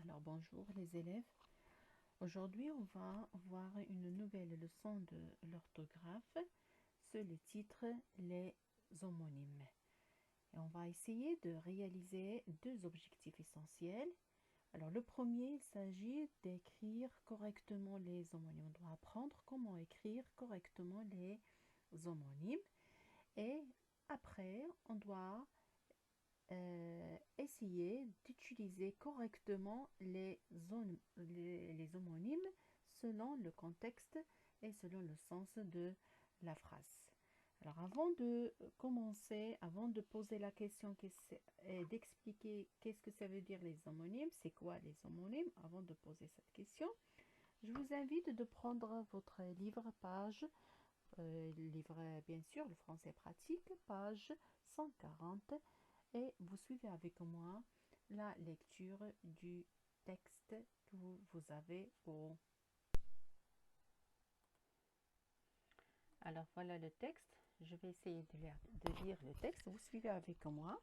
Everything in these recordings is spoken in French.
Alors bonjour les élèves. Aujourd'hui on va voir une nouvelle leçon de l'orthographe sur le titre Les homonymes. Et on va essayer de réaliser deux objectifs essentiels. Alors le premier, il s'agit d'écrire correctement les homonymes. On doit apprendre comment écrire correctement les homonymes. Et après, on doit essayer d'utiliser correctement les homonymes selon le contexte et selon le sens de la phrase. Alors avant de commencer, avant de poser la question et d'expliquer qu'est-ce que ça veut dire les homonymes, c'est quoi les homonymes, avant de poser cette question, je vous invite de prendre votre livre, livre bien sûr, le français pratique, page 140, et vous suivez avec moi la lecture du texte que vous avez au... Alors voilà le texte, je vais essayer de lire le texte, vous suivez avec moi.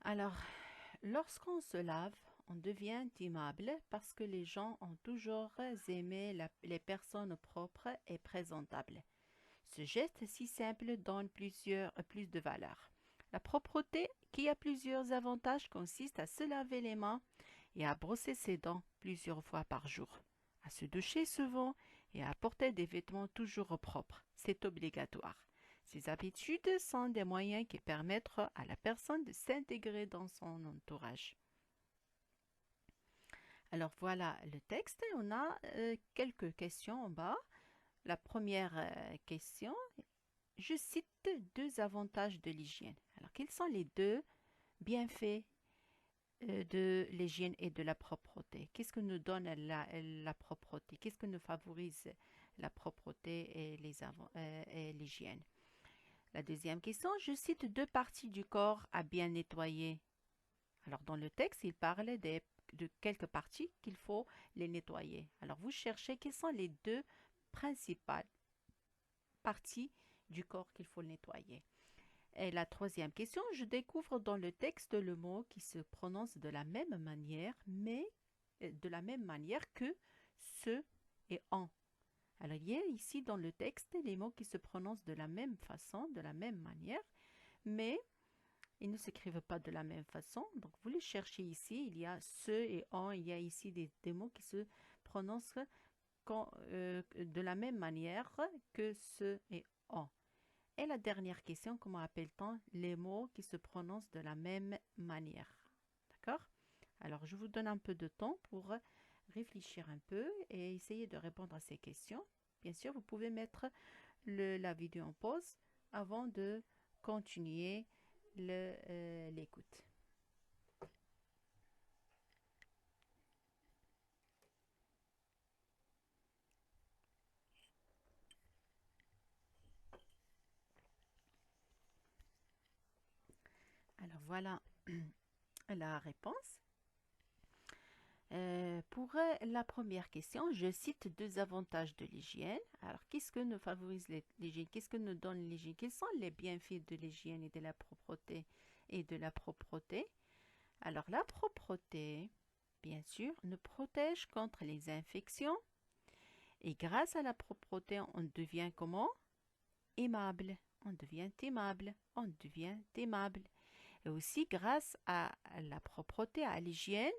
Alors, lorsqu'on se lave, on devient aimable parce que les gens ont toujours aimé les personnes propres et présentables. Ce geste si simple donne plus de valeur. La propreté, qui a plusieurs avantages, consiste à se laver les mains et à brosser ses dents plusieurs fois par jour, à se doucher souvent et à porter des vêtements toujours propres. C'est obligatoire. Ces habitudes sont des moyens qui permettent à la personne de s'intégrer dans son entourage. Alors voilà le texte. On a quelques questions en bas. La première question, je cite deux avantages de l'hygiène. Alors, quels sont les deux bienfaits de l'hygiène et de la propreté? Qu'est-ce que nous donne la propreté? Qu'est-ce que nous favorise la propreté et l'hygiène? La deuxième question, je cite deux parties du corps à bien nettoyer. Alors, dans le texte, il parle de quelques parties qu'il faut les nettoyer. Alors, vous cherchez quelles sont les deux principales parties du corps qu'il faut nettoyer. Et la troisième question, je découvre dans le texte le mot qui se prononce de la même manière, mais de la même manière que ce et en. Alors il y a ici dans le texte les mots qui se prononcent de la même façon, de la même manière, mais ils ne s'écrivent pas de la même façon. Donc vous les cherchez ici, il y a ce et en, il y a ici des mots qui se prononcent de la même manière que ce et en. Et la dernière question, comment appelle-t-on les mots qui se prononcent de la même manière? D'accord? Alors, je vous donne un peu de temps pour réfléchir un peu et essayer de répondre à ces questions. Bien sûr, vous pouvez mettre la vidéo en pause avant de continuer l'écoute. Alors, voilà la réponse. Pour la première question, je cite deux avantages de l'hygiène. Alors, qu'est-ce que nous favorise l'hygiène? Qu'est-ce que nous donne l'hygiène? Quels sont les bienfaits de l'hygiène et de la propreté Alors, la propreté, bien sûr, nous protège contre les infections. Et grâce à la propreté, on devient comment? Aimable. On devient aimable. On devient aimable. Et aussi, grâce à la propreté, à l'hygiène,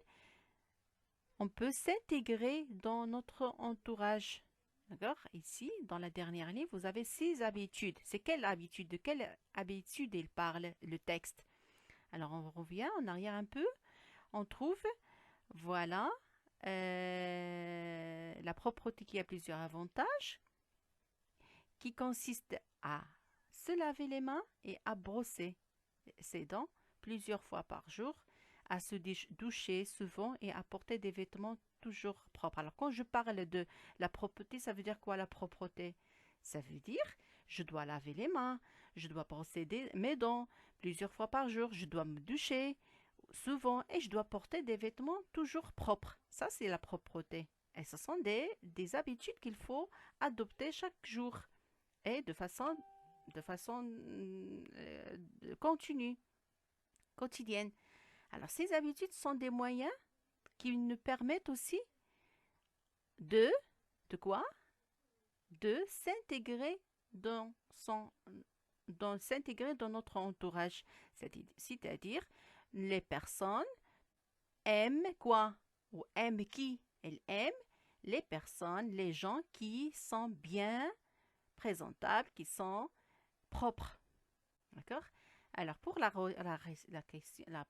on peut s'intégrer dans notre entourage. D'accord? Ici, dans la dernière ligne, vous avez 6 habitudes. C'est quelle habitude? De quelle habitude il parle, le texte? Alors, on revient en arrière un peu. On trouve, voilà, la propreté qui a plusieurs avantages, qui consiste à se laver les mains et à brosser ses dents plusieurs fois par jour, à se doucher souvent et à porter des vêtements toujours propres. Alors quand je parle de la propreté, ça veut dire quoi la propreté? Ça veut dire je dois laver les mains, je dois brosser mes dents plusieurs fois par jour, je dois me doucher souvent et je dois porter des vêtements toujours propres. Ça c'est la propreté. Et ce sont des habitudes qu'il faut adopter chaque jour et de façon continue, quotidienne. Alors, ces habitudes sont des moyens qui nous permettent aussi de quoi? De s'intégrer s'intégrer dans notre entourage. C'est-à-dire, les personnes aiment quoi? Ou aiment qui? Elles aiment les personnes, les gens qui sont bien présentables, qui sont propres. D'accord? Alors, pour la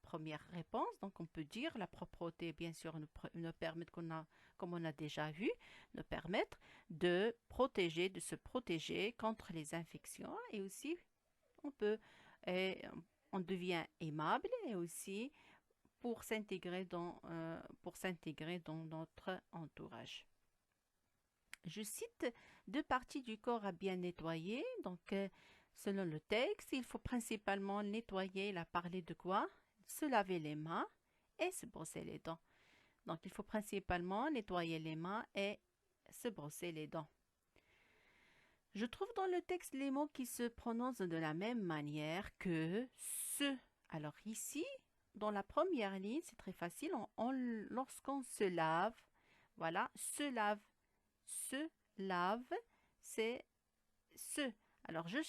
première réponse, donc on peut dire la propreté, bien sûr, nous permet, comme on a déjà vu, nous permettre de se protéger contre les infections et aussi on peut, on devient aimable et aussi pour s'intégrer dans notre entourage. Je cite deux parties du corps à bien nettoyer. Donc, selon le texte, il faut principalement nettoyer. Il a parlé de quoi? Se laver les mains et se brosser les dents. Donc, il faut principalement nettoyer les mains et se brosser les dents. Je trouve dans le texte les mots qui se prononcent de la même manière que se. Alors ici, dans la première ligne, c'est très facile. Lorsqu'on se lave, voilà, se lave, c'est se. Alors, je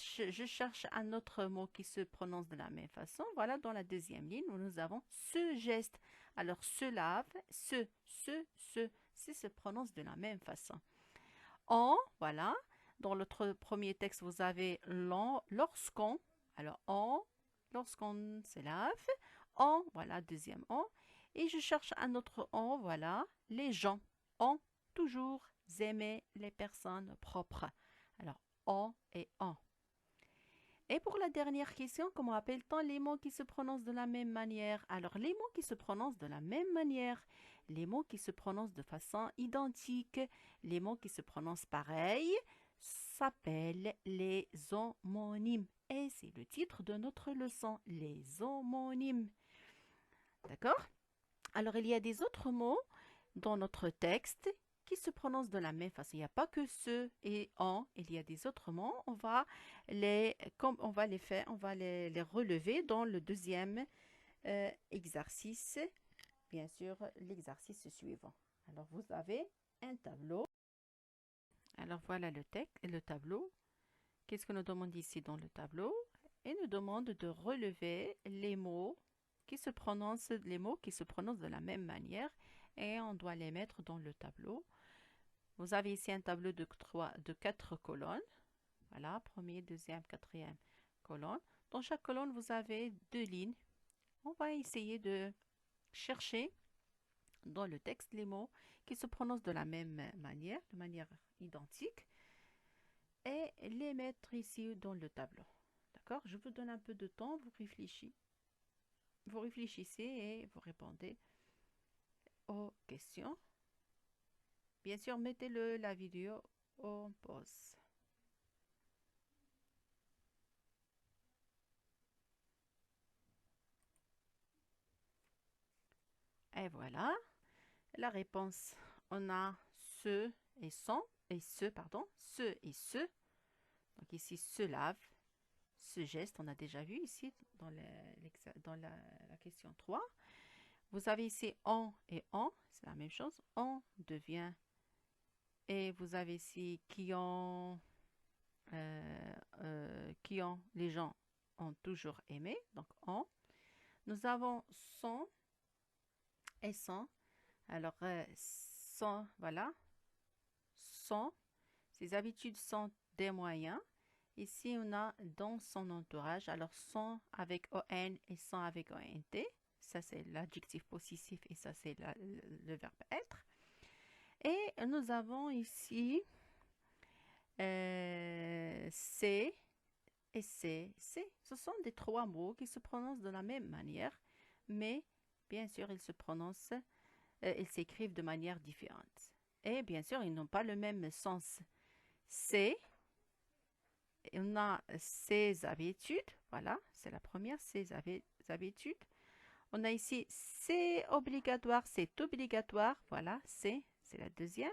cherche un autre mot qui se prononce de la même façon. Voilà, dans la deuxième ligne, où nous avons ce geste. Alors, se lave, se prononce de la même façon. En, voilà, dans notre premier texte, vous avez lorsqu'on. Alors, lorsqu'on se lave. En, voilà, deuxième en. Et je cherche un autre en, voilà, les gens. En, toujours aimer les personnes propres. Alors, en et en. Et pour la dernière question, comment appelle-t-on les mots qui se prononcent de la même manière? Alors, les mots qui se prononcent de la même manière, les mots qui se prononcent de façon identique, les mots qui se prononcent pareil, s'appellent les homonymes. Et c'est le titre de notre leçon, les homonymes. D'accord? Alors, il y a des autres mots dans notre texte qui se prononcent de la même façon. Il n'y a pas que ce et en, il y a des autres mots. On va les relever dans le deuxième exercice. Bien sûr, l'exercice suivant. Alors, vous avez un tableau. Alors, voilà le tableau. Qu'est-ce que nous demande ici dans le tableau? Et nous demande de relever les mots qui se prononcent de la même manière et on doit les mettre dans le tableau. Vous avez ici un tableau de 4 colonnes. Voilà, premier, deuxième, quatrième colonne. Dans chaque colonne, vous avez 2 lignes. On va essayer de chercher dans le texte les mots qui se prononcent de la même manière, de manière identique, et les mettre ici dans le tableau. D'accord? Je vous donne un peu de temps, vous réfléchissez et vous répondez aux questions. Bien sûr, mettez la vidéo en pause. Et voilà, la réponse. On a ce et ce et ce. Donc ici, se lave, ce geste, on a déjà vu ici dans la question 3. Vous avez ici en et en, c'est la même chose. En devient. Et vous avez ici les gens ont toujours aimé, donc en. Nous avons son et sans. Alors, sans, voilà, sans. Ses habitudes sont des moyens. Ici, on a dans son entourage. Alors, sans avec ON et sans avec ONT. Ça, c'est l'adjectif possessif et ça, c'est le verbe être. Et nous avons ici c'est et c'est. Ce sont des 3 mots qui se prononcent de la même manière, mais bien sûr, ils s'écrivent de manière différente. Et bien sûr, ils n'ont pas le même sens. C'est, on a ses habitudes, voilà, c'est la première, ses habitudes. On a ici c'est obligatoire, voilà, c'est la deuxième.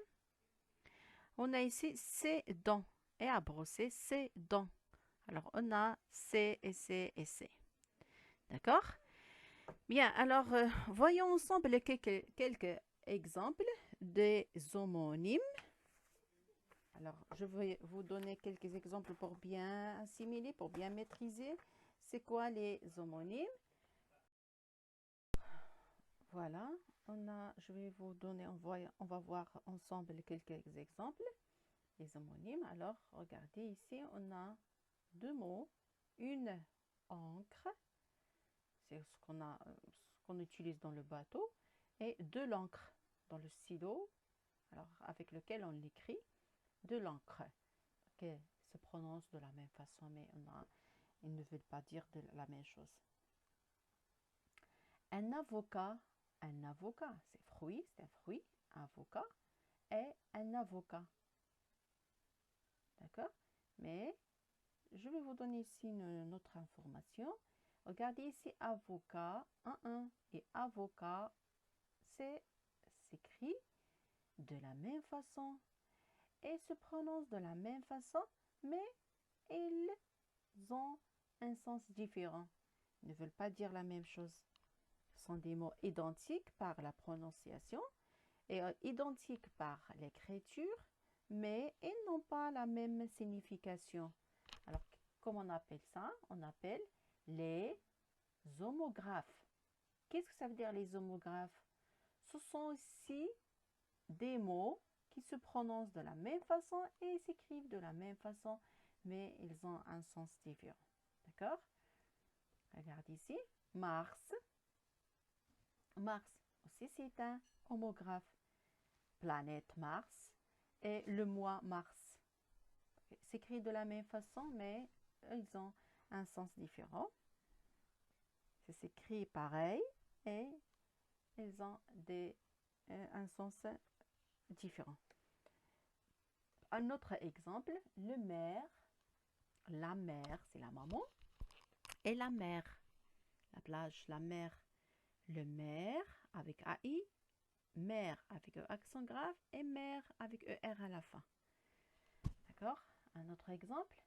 On a ici ses dents, et à brosser ses dents. Alors, on a c'est et c'est et c'est. D'accord? Bien, alors voyons ensemble quelques exemples des homonymes. Alors, je vais vous donner quelques exemples pour bien assimiler, pour bien maîtriser. C'est quoi les homonymes? Voilà, je vais vous donner, on va voir ensemble quelques exemples. Les homonymes. Alors, regardez ici, on a deux mots. Une encre, c'est ce qu'on utilise dans le bateau, et de l'encre dans le stylo, alors avec lequel on l'écrit, de l'encre, qui se prononce de la même façon, mais ils ne veulent pas dire la même chose. Un avocat, c'est un fruit, avocat, est un avocat. D'accord? Mais je vais vous donner ici une autre information. Regardez ici, avocat, et avocat, c'est s'écrit de la même façon et se prononce de la même façon, mais ils ont un sens différent. Ils ne veulent pas dire la même chose. Ce sont des mots identiques par la prononciation et identiques par l'écriture, mais ils n'ont pas la même signification. Alors, comment on appelle ça? On appelle les homographes. Qu'est-ce que ça veut dire les homographes? Ce sont aussi des mots qui se prononcent de la même façon et s'écrivent de la même façon, mais ils ont un sens différent. D'accord? Regarde ici. Mars. Mars aussi, c'est un homographe. Planète Mars et le mois Mars. S'écrit de la même façon, mais ils ont un sens différent. Ça s'écrit pareil et ils ont un sens différent. Un autre exemple, le maire, la mer, c'est la maman, et la mer, la plage, la mer. Le maire avec AI, mer avec accent grave et mer avec ER à la fin. D'accord? Un autre exemple,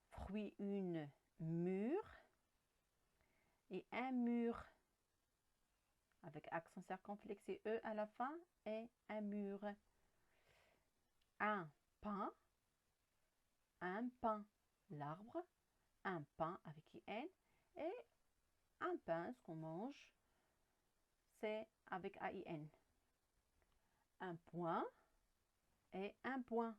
fruit, une mûre et un mur avec accent circonflexe et E à la fin et un mur. Un pain, l'arbre, un pain avec IN et un pain, ce qu'on mange, c'est avec AIN. Un point et un point.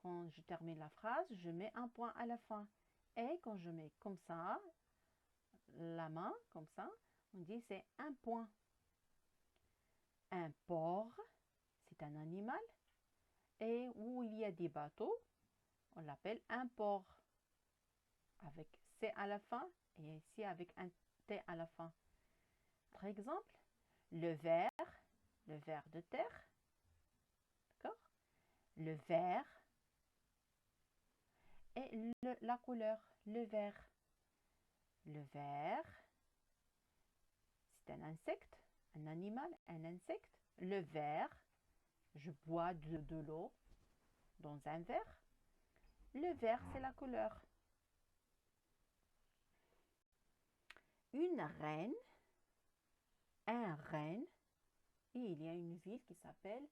Quand je termine la phrase, je mets un point à la fin. Et quand je mets comme ça, la main, comme ça, on dit c'est un point. Un porc, c'est un animal. Et où il y a des bateaux, on l'appelle un port. Avec C à la fin et ici avec un T à la fin. Par exemple, le ver de terre. D'accord? Le vert et la couleur, le vert. Le vert, c'est un insecte, un animal, un insecte. Le verre, je bois de l'eau dans un verre. Le vert, c'est la couleur. Une reine, un reine, et il y a une ville qui s'appelle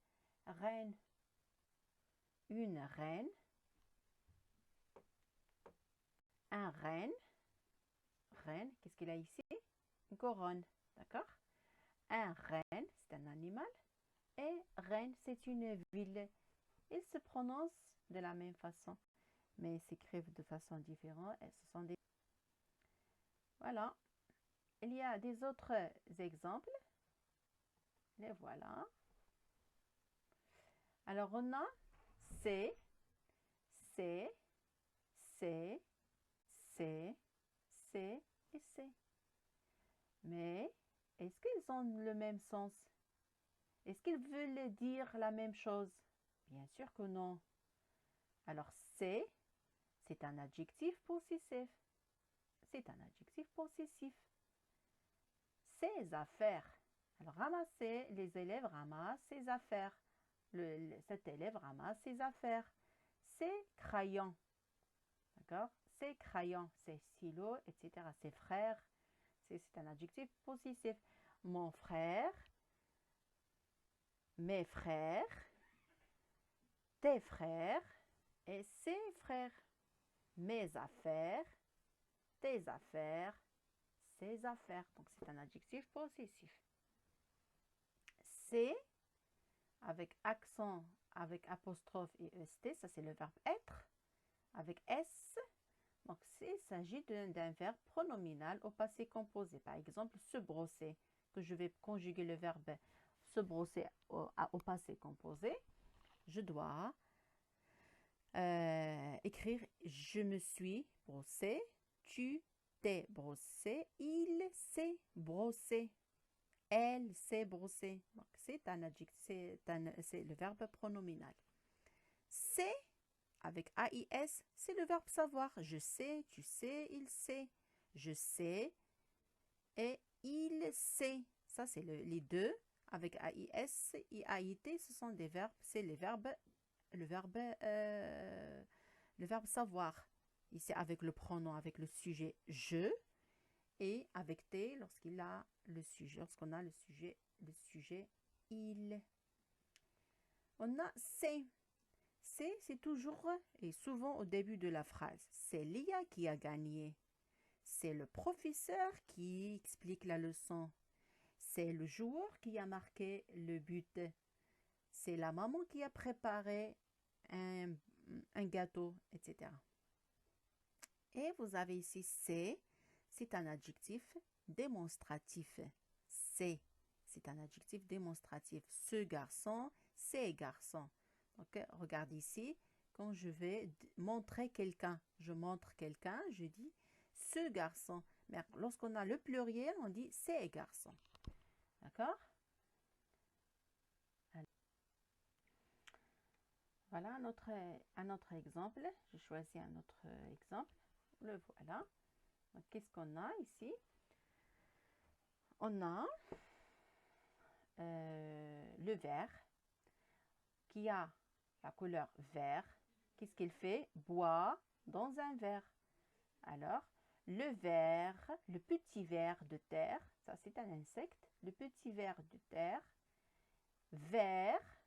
Rennes. Une reine, un reine, qu'est-ce qu'il a ici? Une couronne, d'accord? Un reine, c'est un animal, et Rennes, c'est une ville. Ils se prononcent de la même façon, mais s'écrivent de façon différente. Et ce sont des... Voilà. Il y a des autres exemples. Les voilà. Alors, on a C, C, C, C, C et C. Mais est-ce qu'ils ont le même sens? Est-ce qu'ils veulent dire la même chose? Bien sûr que non. Alors, c'est un adjectif possessif. C'est un adjectif possessif. Ses affaires. Alors, ramasser, les élèves ramassent ses affaires. Cet élève ramasse ses affaires. Ses crayons. D'accord? Ses crayons, ses stylos, etc. Ses frères, C'est un adjectif possessif. Mon frère, mes frères, tes frères et ses frères. Mes affaires, tes affaires, ses affaires. Donc, c'est un adjectif possessif. C'est, avec accent, avec apostrophe et est, ça c'est le verbe être. Avec s, donc il s'agit d'un verbe pronominal au passé composé. Par exemple, se brosser, que je vais conjuguer le verbe se brosser au passé composé. Je dois écrire je me suis brossé, tu t'es brossé, il s'est brossé, elle s'est brossée. Donc c'est un adjectif, c'est le verbe pronominal. C'est avec AIS, c'est le verbe savoir. Je sais, tu sais, il sait. Je sais et il sait. Ça, c'est les deux. Avec AIS et AIT, ce sont des verbes. C'est le verbe savoir. Ici, avec le pronom, avec le sujet je. Et avec T, lorsqu'on a le sujet il. On a c'est. C'est toujours et souvent au début de la phrase. C'est Lia qui a gagné. C'est le professeur qui explique la leçon. C'est le joueur qui a marqué le but. C'est la maman qui a préparé un gâteau, etc. Et vous avez ici c'est un adjectif démonstratif. C'est un adjectif démonstratif. Ce garçon, ces garçons. Donc, regarde ici, quand je vais montrer quelqu'un, je montre quelqu'un, je dis ce garçon. Mais lorsqu'on a le pluriel, on dit ces garçons. D'accord? Voilà un autre exemple. Je choisis un autre exemple. Le voilà. Qu'est-ce qu'on a ici? On a le verre qui a la couleur vert. Qu'est-ce qu'il fait? Boit dans un verre. Alors, le verre, le petit ver de terre, ça c'est un insecte, le petit ver de terre, vert,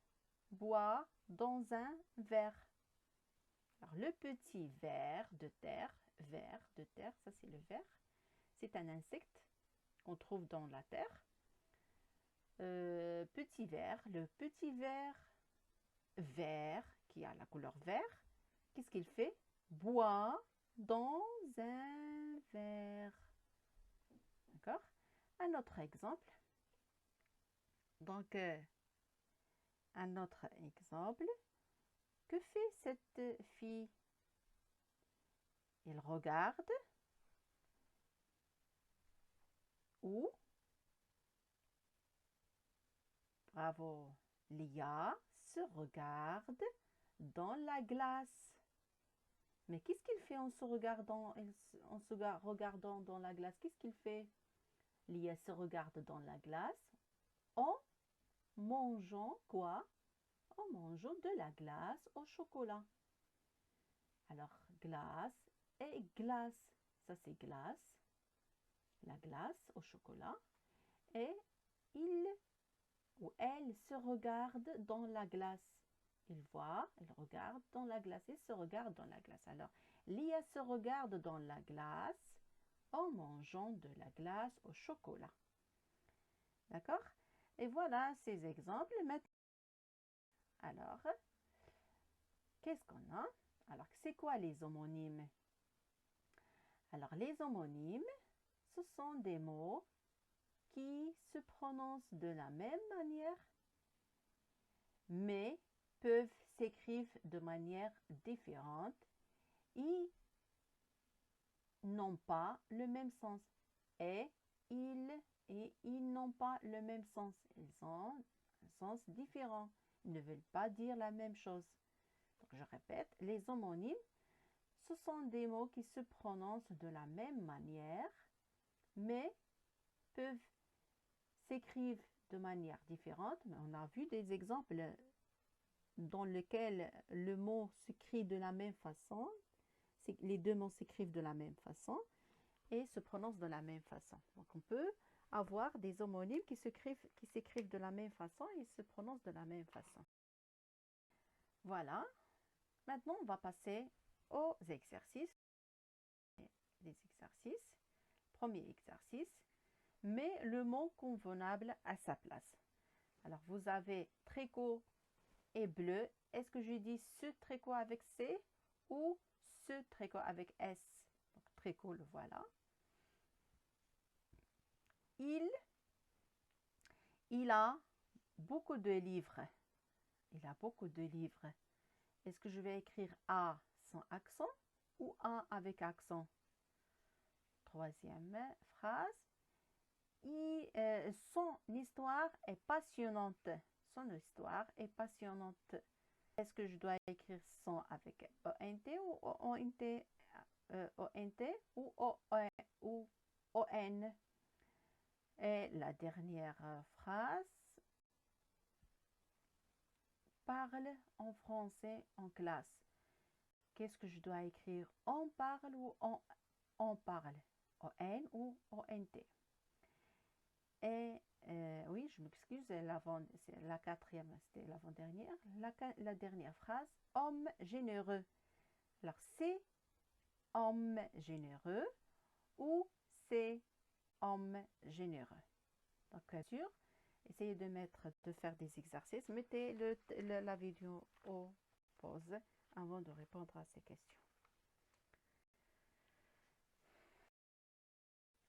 boit dans un verre. Alors, le petit ver de terre, ça c'est le ver, c'est un insecte qu'on trouve dans la terre. Petit ver, le petit ver vert qui a la couleur vert, qu'est-ce qu'il fait? Boit dans un verre. D'accord? Un autre exemple. Donc, un autre exemple. Que fait cette fille? Elle regarde où? Bravo. Lia se regarde dans la glace. Mais qu'est-ce qu'il fait en se regardant dans la glace? Qu'est-ce qu'il fait? Lia se regarde dans la glace en mangeant quoi? En mangeant de la glace au chocolat. Alors, glace et glace. Ça, c'est glace. La glace au chocolat. Et il ou elle se regarde dans la glace. Il voit, il regarde dans la glace, il se regarde dans la glace. Alors, Lia se regarde dans la glace en mangeant de la glace au chocolat. D'accord? Et voilà ces exemples. Alors, qu'est-ce qu'on a? Alors, c'est quoi les homonymes? Alors, les homonymes, ce sont des mots qui se prononcent de la même manière, mais peuvent s'écrire de manière différente. Ils n'ont pas le même sens. Et ils n'ont pas le même sens. Ils ont un sens différent. Ils ne veulent pas dire la même chose. Donc, je répète, les homonymes, ce sont des mots qui se prononcent de la même manière, mais peuvent s'écrire de manière différente. Mais on a vu des exemples dans lesquels le mot s'écrit de la même façon. Les deux mots s'écrivent de la même façon. et se prononcent de la même façon. Donc on peut avoir des homonymes qui s'écrivent de la même façon et se prononcent de la même façon. Voilà. Maintenant, on va passer aux exercices. Les exercices. Premier exercice. Mets le mot convenable à sa place. Alors, vous avez tricot et bleu. Est-ce que je dis ce tricot avec C ou ce tricot avec S? Donc, tricot, le voilà. Il a beaucoup de livres. Il a beaucoup de livres. Est-ce que je vais écrire A sans accent ou A avec accent? Troisième phrase. Son histoire est passionnante. Son histoire est passionnante. Est-ce que je dois écrire son avec ONT ou ONT, ONT ou ON? Et la dernière phrase. Parle en français en classe. Qu'est-ce que je dois écrire? On parle ou on parle? ON ou ONT? Et oui, je m'excuse, c'est la quatrième, c'était l'avant-dernière. La dernière phrase, homme généreux. Alors, c'est homme généreux ou c'est homme généreux. Donc, bien sûr, essayez de faire des exercices. Mettez la vidéo au pause avant de répondre à ces questions.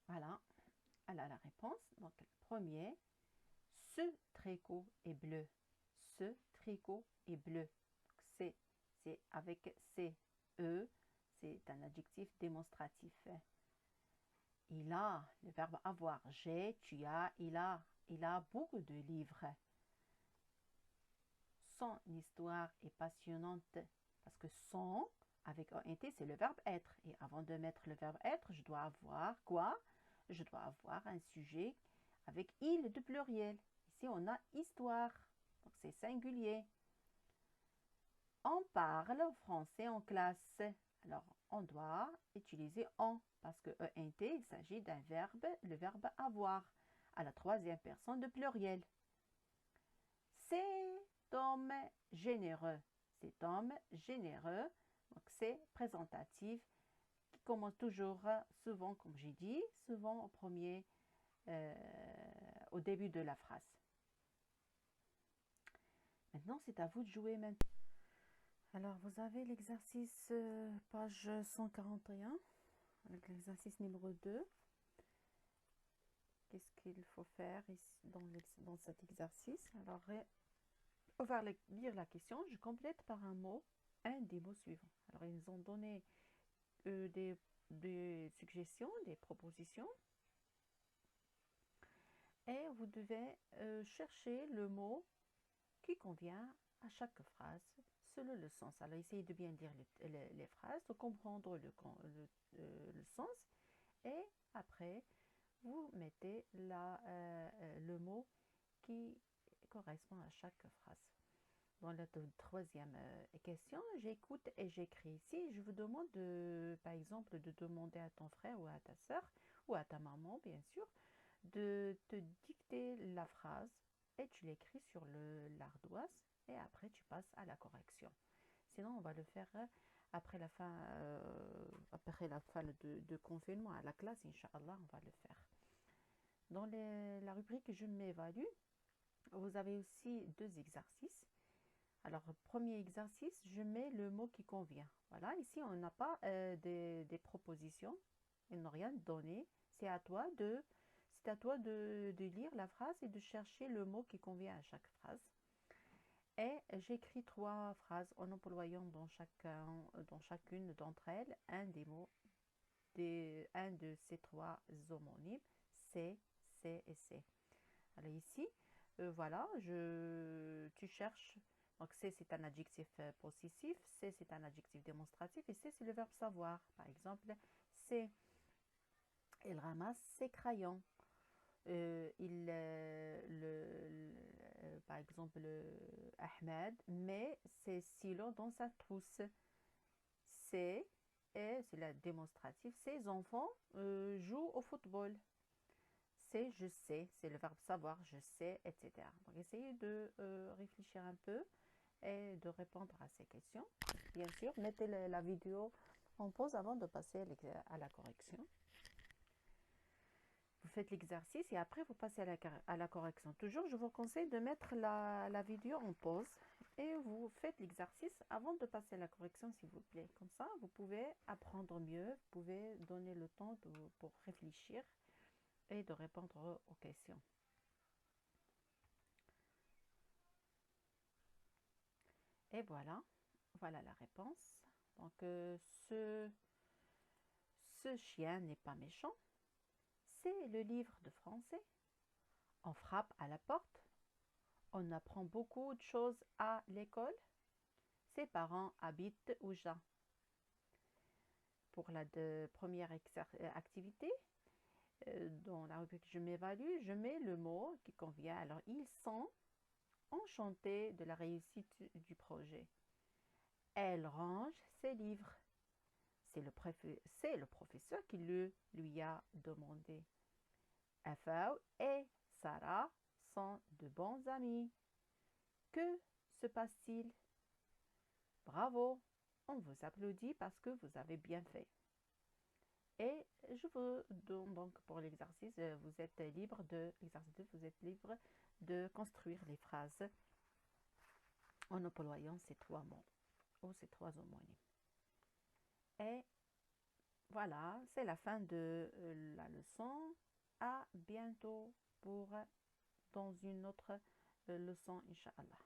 Voilà, elle a la réponse. Donc, le premier, ce tricot est bleu. Ce tricot est bleu. C'est avec CE, c'est un adjectif démonstratif. Il a, le verbe avoir. J'ai, tu as, il a beaucoup de livres. Son histoire est passionnante parce que son, avec ONT, c'est le verbe être. Et avant de mettre le verbe être, je dois avoir quoi? Je dois avoir un sujet avec il de pluriel. Ici, on a histoire. Donc, c'est singulier. On parle français en classe. Alors, on doit utiliser en parce que ENT, il s'agit d'un verbe, le verbe avoir, à la troisième personne de pluriel. C'est homme généreux. C'est homme généreux. Donc, c'est présentatif qui commence toujours, souvent, comme j'ai dit, souvent au début de la phrase. Maintenant, c'est à vous de jouer maintenant. Alors, vous avez l'exercice page 141, l'exercice numéro 2. Qu'est-ce qu'il faut faire ici dans cet exercice? Alors, on va lire la question. Je complète par un mot, un des mots suivants. Alors, ils ont donné des suggestions, des propositions. Et vous devez chercher le mot qui convient à chaque phrase selon le sens. Alors, essayez de bien dire les phrases, de comprendre le sens. Et après, vous mettez le mot qui correspond à chaque phrase. Dans la troisième question, j'écoute et j'écris. Si je vous demande, par exemple, de demander à ton frère ou à ta soeur, ou à ta maman, bien sûr, de te dicter la phrase et tu l'écris sur l'ardoise et après tu passes à la correction. Sinon, on va le faire après la fin de confinement à la classe, Inch'Allah, on va le faire. Dans la rubrique Je m'évalue, vous avez aussi deux exercices. Alors, premier exercice, je mets le mot qui convient. Voilà, ici, on n'a pas des propositions. Ils n'ont rien donné. C'est à toi de lire la phrase et de chercher le mot qui convient à chaque phrase. Et j'écris 3 phrases en employant dans chacune d'entre elles un des mots, un de ces 3 homonymes, c'est et c'est. Alors ici, voilà, tu cherches. Donc c'est un adjectif possessif, c'est un adjectif démonstratif et c'est le verbe savoir. Par exemple, il ramasse ses crayons. Par exemple, Ahmed met ses stylos dans sa trousse. C'est et c'est la démonstrative. Ces enfants jouent au football. C'est je sais, c'est le verbe savoir, je sais, etc. Donc essayez de réfléchir un peu et de répondre à ces questions. Bien sûr, mettez la vidéo en pause avant de passer à la correction. Vous faites l'exercice et après vous passez à la correction. Toujours, je vous conseille de mettre la vidéo en pause et vous faites l'exercice avant de passer à la correction, s'il vous plaît. Comme ça, vous pouvez apprendre mieux, vous pouvez donner le temps pour réfléchir et de répondre aux questions. Et voilà, voilà la réponse. Donc, ce chien n'est pas méchant. C'est le livre de français. On frappe à la porte. On apprend beaucoup de choses à l'école. Ses parents habitent où Jean. Pour la première activité, dans la rubrique je m'évalue, je mets le mot qui convient. Alors, ils sont enchantés de la réussite du projet. Elle range ses livres. C'est le professeur qui lui a demandé. Afao et Sarah sont de bons amis. Que se passe-t-il? Bravo, on vous applaudit parce que vous avez bien fait. Et je vous donne donc pour l'exercice, vous êtes libre de construire les phrases en employant ces trois mots ou ces trois homonymes. Et voilà, c'est la fin de la leçon. À bientôt dans une autre leçon, Inch'Allah.